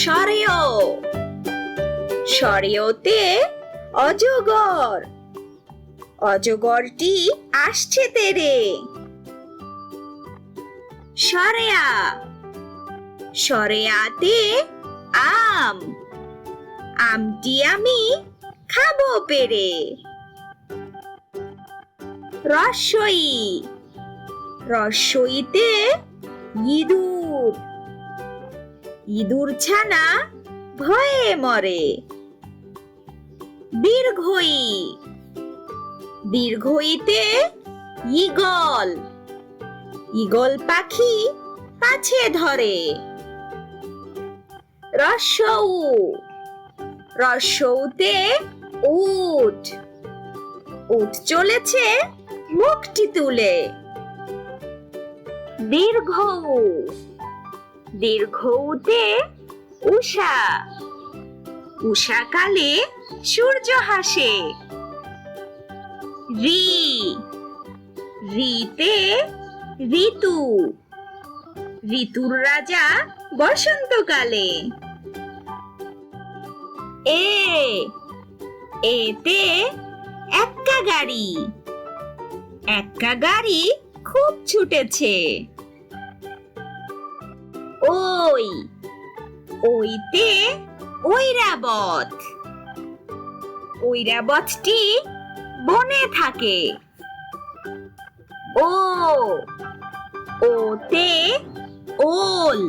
সরেও সরেওতে অজগর, অজগরটি আসছে তেরে। সরেয়া সরেয়াতে আম, আমটি আমি খাবো পেরে। রস্বই রস্বইতে ইঁদুর, ইঁদুর ছানা ভয়ে মরে। দীর্ঘই দীর্ঘইতে ঈগল, ঈগল পাখি পাছে ধরে। রস্বউ রস্বউতে উট, উট চলেছে মুখটি তুলে। দীর্ঘউ দীর্ঘউতে উষা, উষাকালে সূর্য হাসে। রি রিতে ঋতু, ঋতুর রাজা বসন্তকালে। এ এতে এক্কা গাড়ি, এক্কা গাড়ি খুব ছুটেছে। ওই ওইতে ঐরাবত, ঐরাবতটি বনে থাকে। ও ওতে ওল,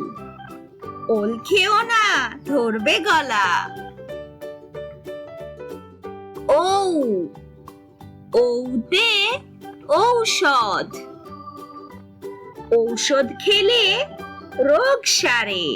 ওল খেও না ধরবে গলা। ঔ ঔতে ঔষধ, ঔষধ খেলে রোগ সারে।